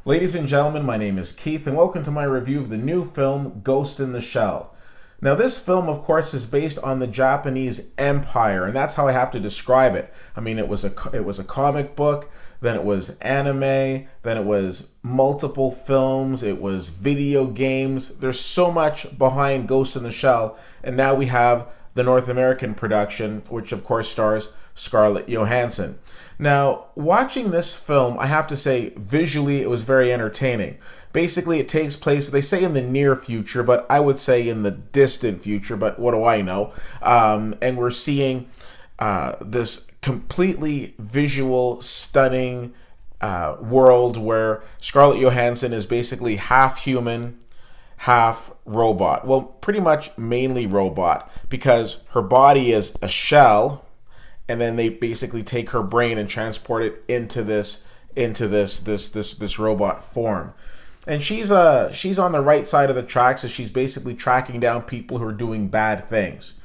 Ladies and gentlemen, my name is Keith, and welcome to my review of the new film Ghost in the Shell. Now, this film, of course, is based on the Japanese Empire, and that's how I have to describe it. I mean, it was a comic book, then it was anime, then it was multiple films, it was video games. There's so much behind Ghost in the Shell, and now we have the North American production, which of course stars Scarlett Johansson. Now, watching this film, I have to say, visually, it was very entertaining. Basically, it takes place, they say in the near future, but I would say in the distant future, but what do I know? And we're seeing this completely visual, stunning world where Scarlett Johansson is basically half human, half robot. Well, pretty much mainly robot, because her body is a shell, and then they basically take her brain and transport it into this robot form. And she's on the right side of the tracks, so she's basically tracking down people who are doing bad things.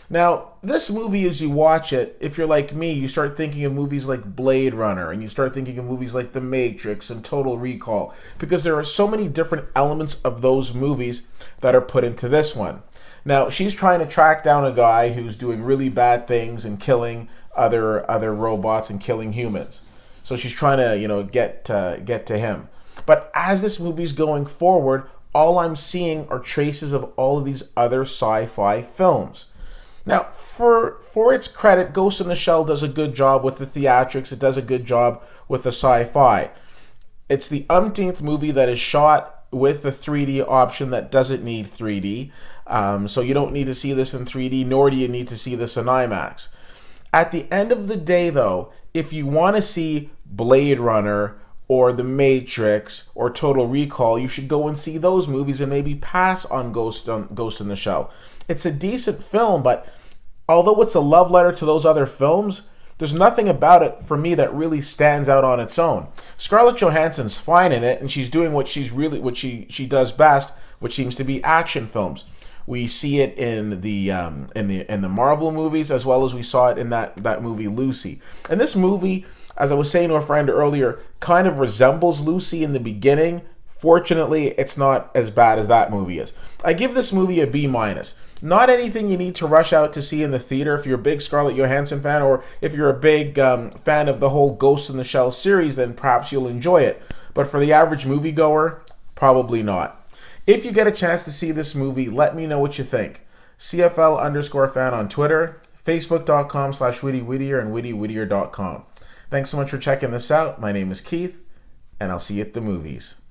Now, this movie, as you watch it, if you're like me, you start thinking of movies like Blade Runner, and you start thinking of movies like The Matrix and Total Recall, because there are so many different elements of those movies that are put into this one. Now, she's trying to track down a guy who's doing really bad things and killing other robots and killing humans. So she's trying to, get to him. But as this movie's going forward, all I'm seeing are traces of all of these other sci-fi films. Now, for its credit, Ghost in the Shell does a good job with the theatrics. It does a good job with the sci-fi. It's the umpteenth movie that is shot with the 3D option that doesn't need 3D. So you don't need to see this in 3D, nor do you need to see this in IMAX. At the end of the day, though, if you want to see Blade Runner or The Matrix or Total Recall, you should go and see those movies and maybe pass on Ghost in the Shell. It's a decent film, but although it's a love letter to those other films, there's nothing about it for me that really stands out on its own. Scarlett Johansson's fine in it, and she's doing what she does best, which seems to be action films. We see it in the Marvel movies, as well as we saw it in that movie Lucy. And this movie, as I was saying to a friend earlier, kind of resembles Lucy in the beginning. Fortunately, it's not as bad as that movie is. I give this movie a B-. Not anything you need to rush out to see in the theater if you're a big Scarlett Johansson fan, or if you're a big fan of the whole Ghost in the Shell series, then perhaps you'll enjoy it. But for the average moviegoer, probably not. If you get a chance to see this movie, let me know what you think. CFL_fan on Twitter, Facebook.com/WittyWhittier, and WittyWhittier.com. Thanks so much for checking this out. My name is Keith, and I'll see you at the movies.